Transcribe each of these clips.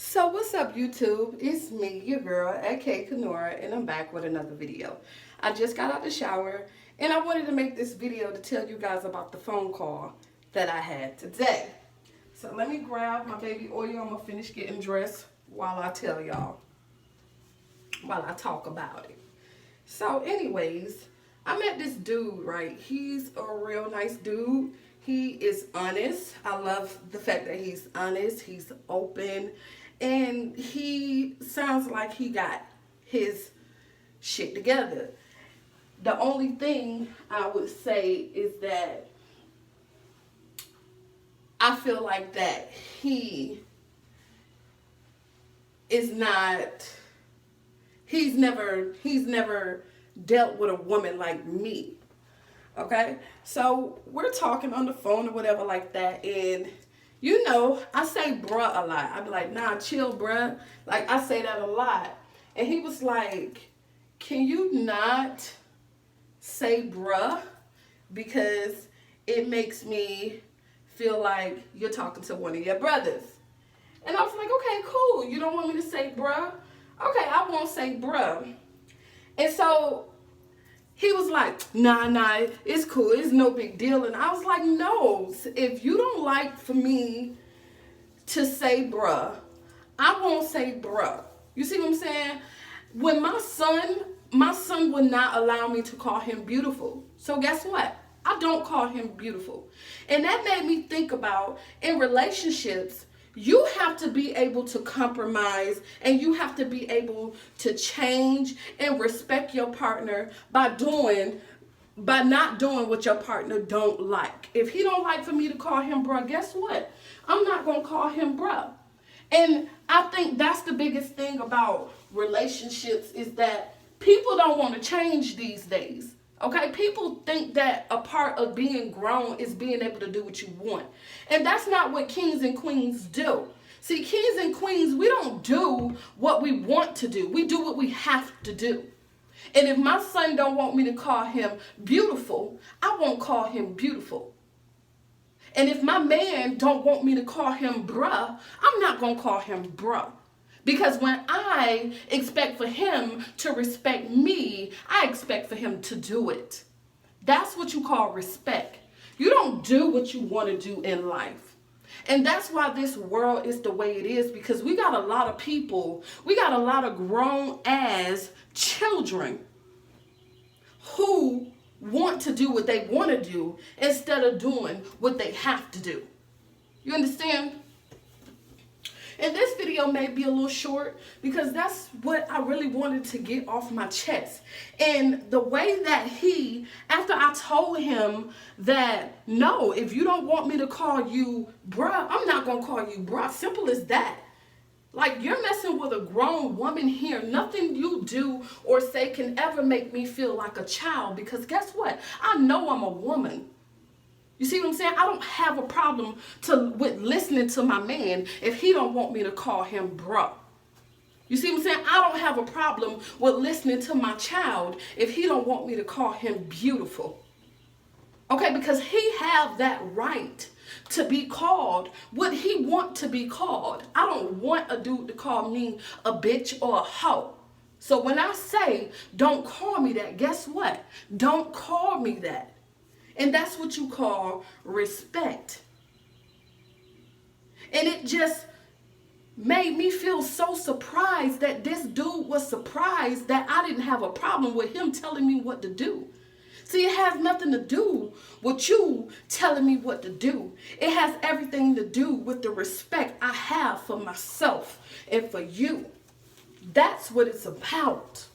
So what's up, YouTube? It's me, your girl, aka Kenora, and I'm back with another video. I just got out the shower and I wanted to make this video to tell you guys about the phone call that I had today. So let me grab my baby oil. I'm gonna finish getting dressed while I tell y'all, while I talk about it. So anyways, I met this dude, right? He's a real nice dude. He is honest. I love the fact that he's honest. He's open. And he sounds like he got his shit together. The only thing I would say is that I feel like that he is not, he's never dealt with a woman like me. Okay? So we're talking on the phone or whatever like that, and you know, I say bruh a lot. I be like, nah, chill, bruh. Like, I say that a lot. And he was like, can you not say bruh? Because it makes me feel like you're talking to one of your brothers. And I was like, okay, cool. You don't want me to say bruh? Okay, I won't say bruh. And so he was like, nah, it's cool. It's no big deal. And I was like, no, if you don't like for me to say bruh, I won't say bruh. You see what I'm saying? When my son would not allow me to call him beautiful. So guess what? I don't call him beautiful. And that made me think about, in relationships, you have to be able to compromise, and you have to be able to change and respect your partner by not doing what your partner don't like. If he don't like for me to call him bruh, guess what? I'm not going to call him bruh. And I think that's the biggest thing about relationships, is that people don't want to change these days. Okay, people think that a part of being grown is being able to do what you want. And that's not what kings and queens do. See, kings and queens, we don't do what we want to do. We do what we have to do. And if my son don't want me to call him beautiful, I won't call him beautiful. And if my man don't want me to call him bruh, I'm not going to call him bruh. Because when I expect for him to respect me, I expect for him to do it. That's what you call respect. You don't do what you want to do in life. And that's why this world is the way it is, because we got a lot of people, we got a lot of grown ass children who want to do what they want to do instead of doing what they have to do. You understand? And this video may be a little short because that's what I really wanted to get off my chest. And the way that after I told him that, no, if you don't want me to call you bruh, I'm not going to call you bruh. Simple as that. Like, you're messing with a grown woman here. Nothing you do or say can ever make me feel like a child, because guess what? I know I'm a woman. You see what I'm saying? I don't have a problem with listening to my man if he don't want me to call him bruh. You see what I'm saying? I don't have a problem with listening to my child if he don't want me to call him beautiful. Okay, because he have that right to be called what he want to be called. I don't want a dude to call me a bitch or a hoe. So when I say don't call me that, guess what? Don't call me that. And that's what you call respect. And it just made me feel so surprised that this dude was surprised that I didn't have a problem with him telling me what to do. See, it has nothing to do with you telling me what to do. It has everything to do with the respect I have for myself and for you. That's what it's about.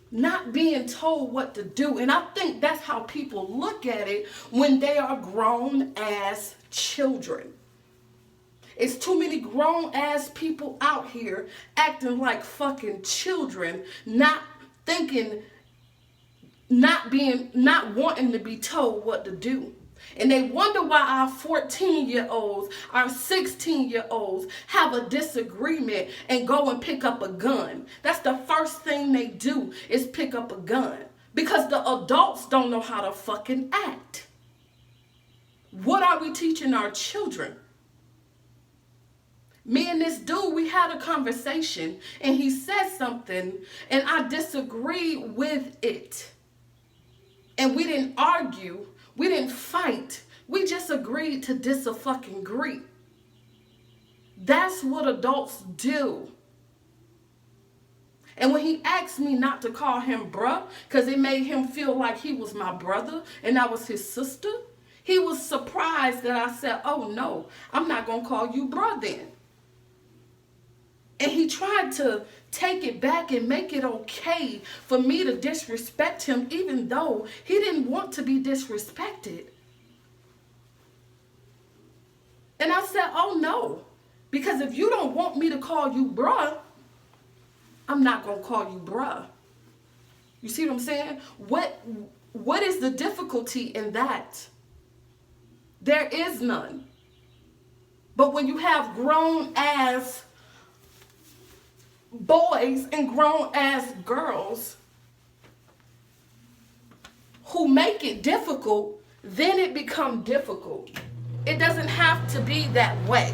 Not being told what to do. And I think that's how people look at it when they are grown ass children. It's too many grown ass people out here acting like fucking children, not thinking, not wanting to be told what to do. And they wonder why our 14-year-olds, our 16-year-olds have a disagreement and go and pick up a gun. That's the first thing they do, is pick up a gun. Because the adults don't know how to fucking act. What are we teaching our children? Me and this dude, we had a conversation and he said something and I disagreed with it. And we didn't argue. We didn't fight. We just agreed to dis-a-fucking-agree. That's what adults do. And when he asked me not to call him bruh, because it made him feel like he was my brother and I was his sister, he was surprised that I said, oh no, I'm not going to call you bruh then. And he tried to take it back and make it okay for me to disrespect him, even though he didn't want to be disrespected. And I said, oh no, because if you don't want me to call you bruh, I'm not going to call you bruh. You see what I'm saying? What is the difficulty in that? There is none. But when you have grown ass boys and grown ass girls who make it difficult, then it becomes difficult. It doesn't have to be that way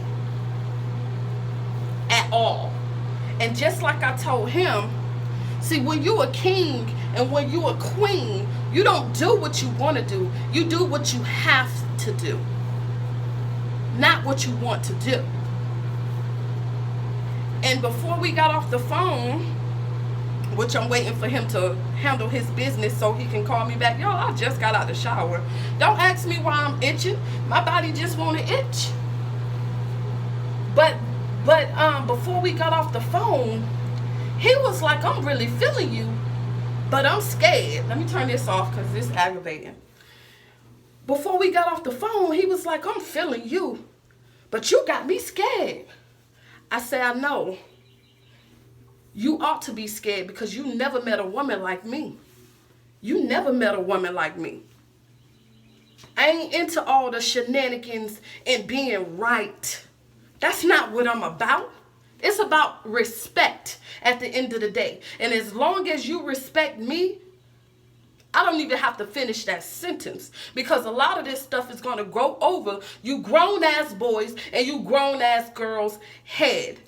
at all. And just like I told him, see, when you a king and when you a queen, you don't do what you want to do. You do what you have to do, not what you want to do. And before we got off the phone, which I'm waiting for him to handle his business so he can call me back. Yo, I just got out of the shower. Don't ask me why I'm itching. My body just want to itch. But before we got off the phone, he was like, I'm really feeling you, but I'm scared. Let me turn this off because it's aggravating. Before we got off the phone, he was like, I'm feeling you, but you got me scared. I said, I know. You ought to be scared because you never met a woman like me. You never met a woman like me. I ain't into all the shenanigans and being right. That's not what I'm about. It's about respect at the end of the day. And as long as you respect me, I don't even have to finish that sentence because a lot of this stuff is going to go over you grown ass boys and you grown ass girls' head.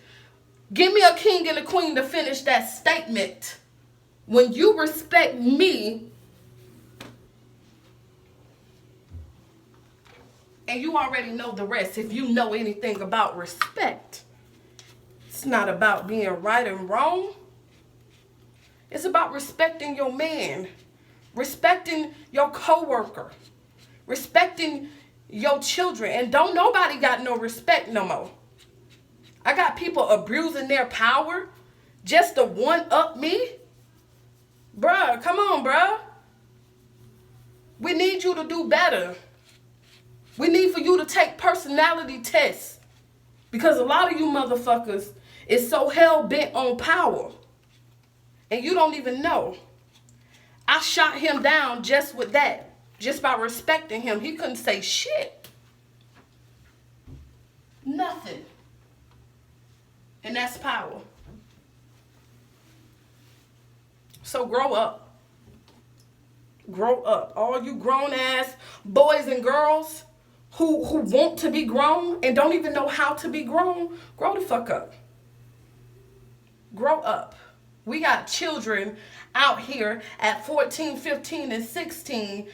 Give me a king and a queen to finish that statement. When you respect me, and you already know the rest if you know anything about respect. It's not about being right and wrong. It's about respecting your man, respecting your coworker, respecting your children. And don't nobody got no respect no more. I got people abusing their power just to one-up me. Bruh, come on, bruh. We need you to do better. We need for you to take personality tests. Because a lot of you motherfuckers is so hell-bent on power. And you don't even know. I shot him down just with that. Just by respecting him. He couldn't say shit. Nothing. And that's power. So grow up. Grow up. All you grown ass boys and girls who want to be grown and don't even know how to be grown, grow the fuck up. Grow up. We got children out here at 14, 15, and 16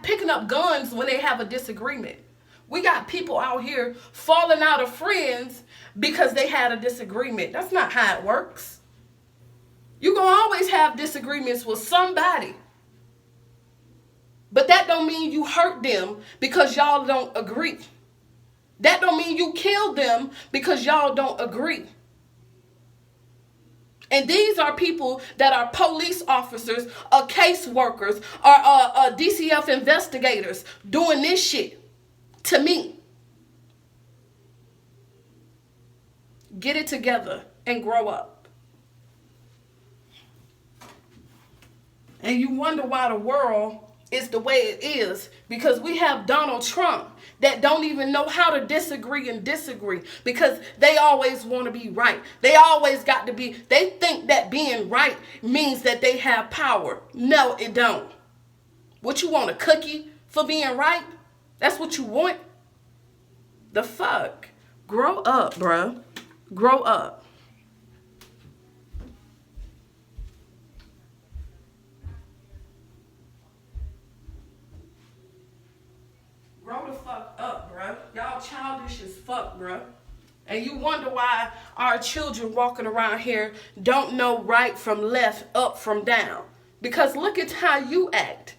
picking up guns when they have a disagreement. We got people out here falling out of friends because they had a disagreement. That's not how it works. You're going to always have disagreements with somebody. But that don't mean you hurt them because y'all don't agree. That don't mean you killed them because y'all don't agree. And these are people that are police officers or case workers or DCF investigators doing this shit to me. Get it together and grow up. And you wonder why the world is the way it is because we have Donald Trump that don't even know how to disagree and disagree because they always want to be right. They always got to be, they think that being right means that they have power. No, it don't. What you want, a cookie for being right? That's what you want? The fuck? Grow up, bruh. Grow up. Grow the fuck up, bruh. Y'all childish as fuck, bruh. And you wonder why our children walking around here don't know right from left, up from down. Because look at how you act.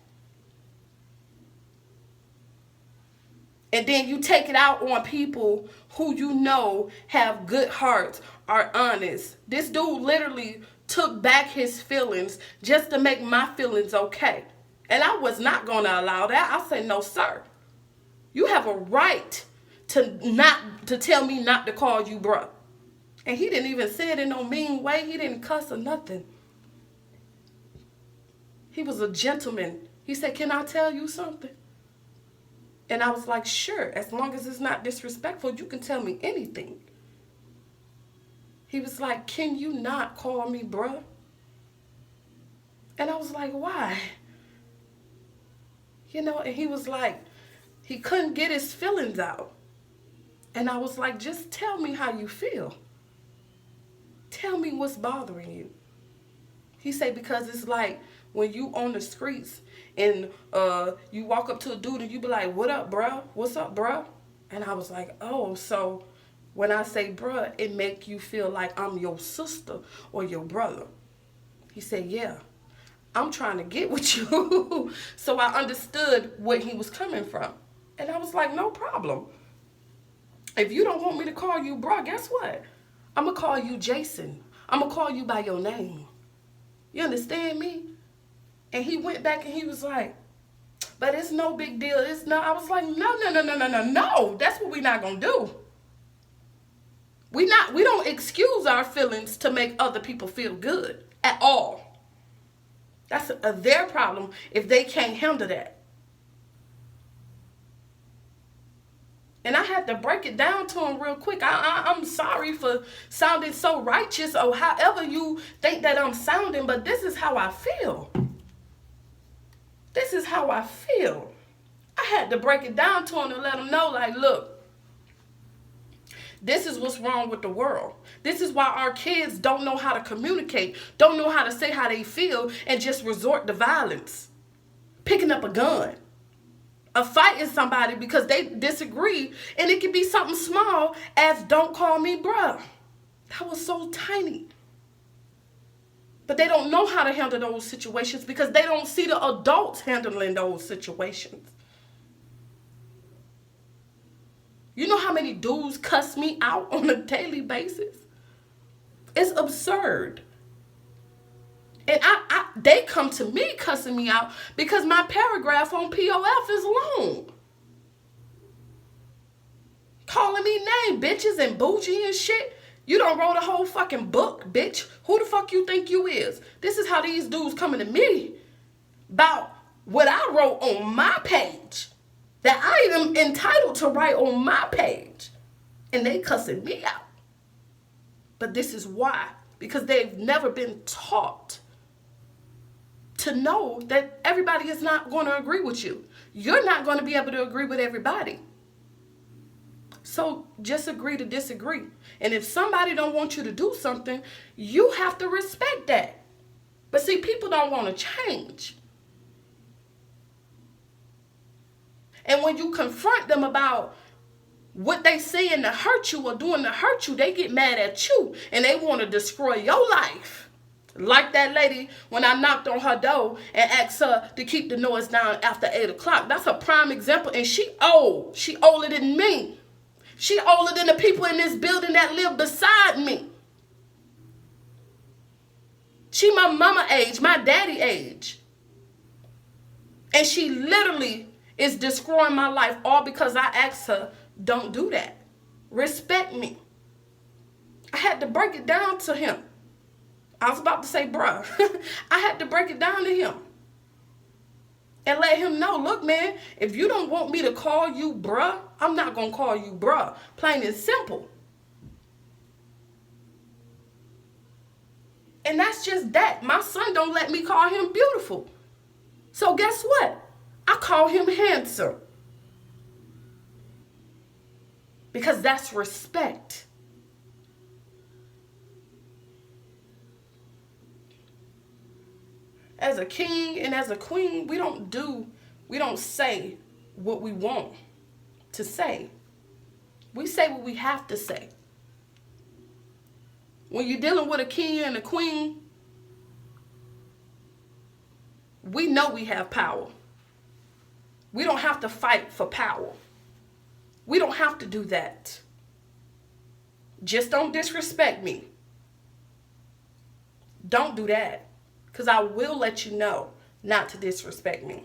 And then you take it out on people who you know have good hearts, are honest. This dude literally took back his feelings just to make my feelings okay. And I was not going to allow that. I said, no, sir. You have a right to tell me not to call you bruh. And he didn't even say it in no mean way. He didn't cuss or nothing. He was a gentleman. He said, can I tell you something? And I was like, sure, as long as it's not disrespectful, you can tell me anything. He was like, can you not call me bruh? And I was like, why? You know, and he was like, he couldn't get his feelings out. And I was like, just tell me how you feel. Tell me what's bothering you. He said, because it's like when you on the streets and you walk up to a dude and you be like, what up, bruh? What's up, bruh? And I was like, oh, so when I say bruh, it make you feel like I'm your sister or your brother. He said, yeah, I'm trying to get with you. So I understood where he was coming from. And I was like, no problem. If you don't want me to call you bruh, guess what? I'm going to call you Jason. I'm going to call you by your name. You understand me? And he went back and he was like, but it's no big deal. It's no. I was like, no. That's what we're not going to do. We don't excuse our feelings to make other people feel good at all. That's their problem if they can't handle that. And I had to break it down to him real quick. I'm sorry for sounding so righteous or however you think that I'm sounding, but this is how I feel. This is how I feel. I had to break it down to him and let him know, like, look, this is what's wrong with the world. This is why our kids don't know how to communicate, don't know how to say how they feel, and just resort to violence. Picking up a gun. Fighting somebody because they disagree, and it could be something small as don't call me bruh. That was so tiny. But they don't know how to handle those situations because they don't see the adults handling those situations. You know how many dudes cuss me out on a daily basis? It's absurd. And they come to me cussing me out because my paragraph on POF is long. Calling me name, bitches and bougie and shit. You done wrote a whole fucking book, bitch. Who the fuck you think you is? This is how these dudes coming to me about what I wrote on my page. That I am entitled to write on my page. And they cussing me out. But this is why. Because they've never been taught to know that everybody is not going to agree with you. You're not going to be able to agree with everybody. So just agree to disagree. And if somebody don't want you to do something, you have to respect that. But see, people don't want to change. And when you confront them about what they saying to hurt you or doing to hurt you, they get mad at you and they want to destroy your life. Like that lady when I knocked on her door and asked her to keep the noise down after 8 o'clock. That's a prime example. And she old. She older than me. She older than the people in this building that live beside me. She my mama age, my daddy age. And she literally is destroying my life all because I asked her, don't do that. Respect me. I had to break it down to him. I was about to say, bruh. I had to break it down to him. And let him know, look, man, if you don't want me to call you bruh, I'm not going to call you bruh. Plain and simple. And that's just that. My son don't let me call him beautiful. So guess what? I call him handsome. Because that's respect. As a king and as a queen, we don't say what we want to say. We say what we have to say. When you're dealing with a king and a queen, we know we have power. We don't have to fight for power. We don't have to do that. Just don't disrespect me. Don't do that. Because I will let you know not to disrespect me.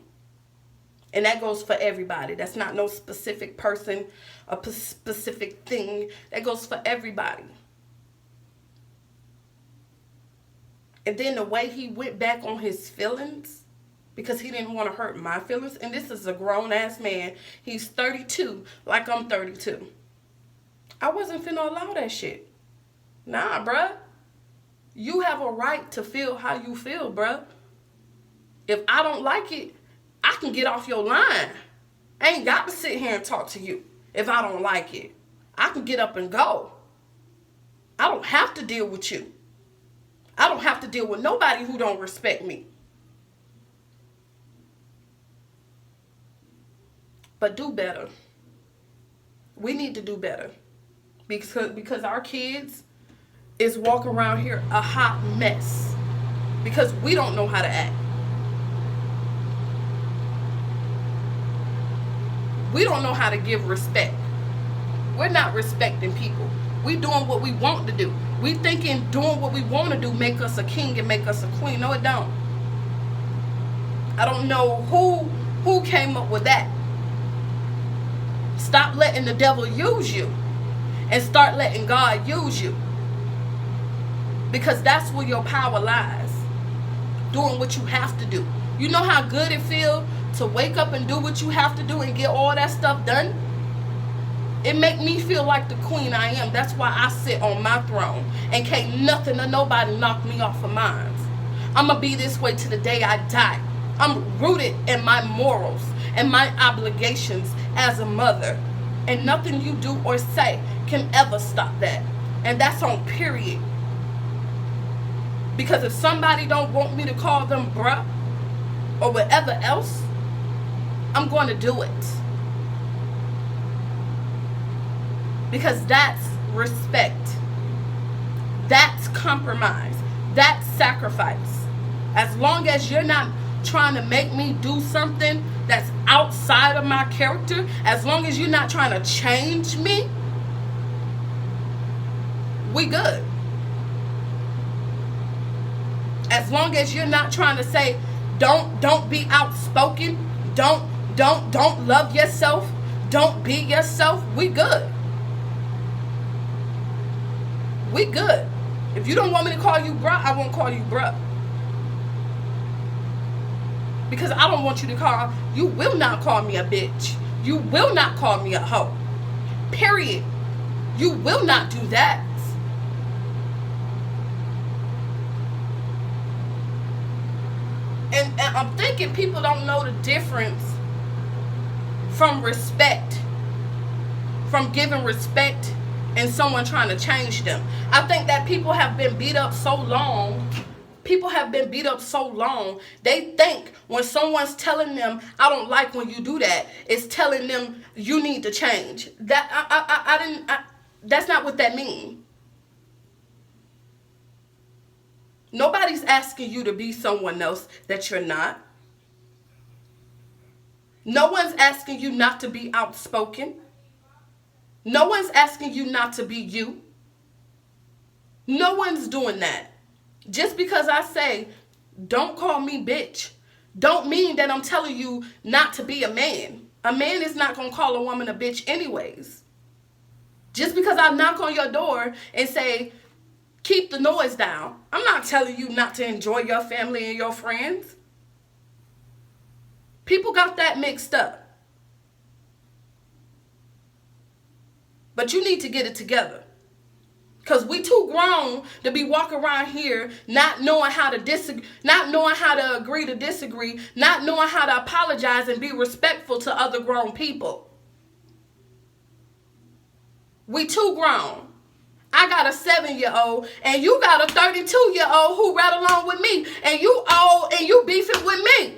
And that goes for everybody. That's not no specific person, a specific thing. That goes for everybody. And then the way he went back on his feelings, because he didn't want to hurt my feelings. And this is a grown-ass man. He's 32, like I'm 32. I wasn't finna allow that shit. Nah, bruh. You have a right to feel how you feel, bruh. If I don't like it, I can get off your line. I ain't got to sit here and talk to you if I don't like it. I can get up and go. I don't have to deal with you. I don't have to deal with nobody who don't respect me. But do better. We need to do better. Because our kids is walking around here a hot mess. Because we don't know how to act. We don't know how to give respect. We're not respecting people. We doing what we want to do. We thinking doing what we want to do make us a king and make us a queen. No, it don't. I don't know who came up with that. Stop letting the devil use you and start letting God use you. Because that's where your power lies. Doing what you have to do. You know how good it feels to wake up and do what you have to do and get all that stuff done? It make me feel like the queen I am. That's why I sit on my throne and can't nothing or nobody knock me off of mine. I'm going to be this way to the day I die. I'm rooted in my morals and my obligations as a mother. And nothing you do or say can ever stop that. And that's on period. Because if somebody don't want me to call them bruh or whatever else, I'm going to do it. Because that's respect. That's compromise. That's sacrifice. As long as you're not trying to make me do something that's outside of my character, as long as you're not trying to change me, we good. As long as you're not trying to say, don't be outspoken, don't love yourself, don't be yourself, we good. We good. If you don't want me to call you bruh, I won't call you bruh. Because I don't want you to call, you will not call me a bitch. You will not call me a hoe. Period. You will not do that. And I'm thinking people don't know the difference from respect, from giving respect and someone trying to change them. I think that people have been beat up so long. They think when someone's telling them, I don't like when you do that, it's telling them you need to change. That's not what that means. Nobody's asking you to be someone else that you're not. No one's asking you not to be outspoken. No one's asking you not to be you. No one's doing that. Just because I say, don't call me bitch, don't mean that I'm telling you not to be a man. A man is not going to call a woman a bitch anyways. Just because I knock on your door and say, keep the noise down, I'm not telling you not to enjoy your family and your friends. People got that mixed up. But you need to get it together. Because we too grown to be walking around here not knowing how to disagree, not knowing how to agree to disagree, not knowing how to apologize and be respectful to other grown people. We too grown. I got a 7-year-old and you got a 32-year-old who right along with me, and you beefing with me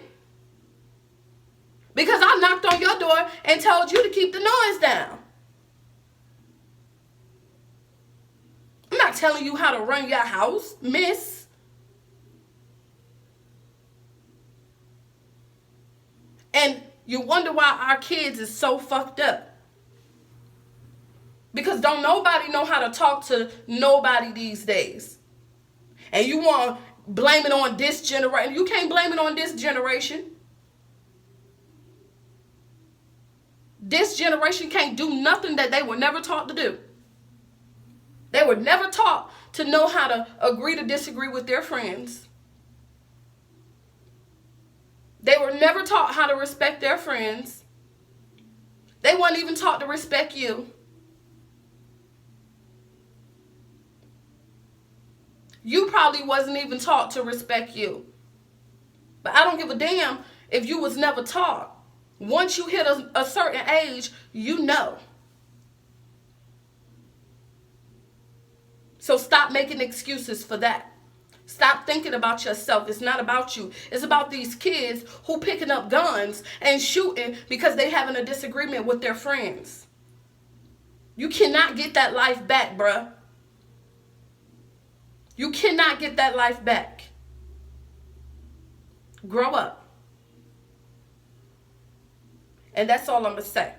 because I knocked on your door and told you to keep the noise down. I'm not telling you how to run your house, miss. And you wonder why our kids is so fucked up. Because don't nobody know how to talk to nobody these days. And you want to blame it on this generation. You can't blame it on this generation. This generation can't do nothing that they were never taught to do. They were never taught to know how to agree to disagree with their friends. They were never taught how to respect their friends. They weren't even taught to respect you. You probably wasn't even taught to respect you. But I don't give a damn if you was never taught. Once you hit a certain age, you know. So stop making excuses for that. Stop thinking about yourself. It's not about you. It's about these kids who picking up guns and shooting because they having a disagreement with their friends. You cannot get that life back, bruh. You cannot get that life back. Grow up. And that's all I'm going to say.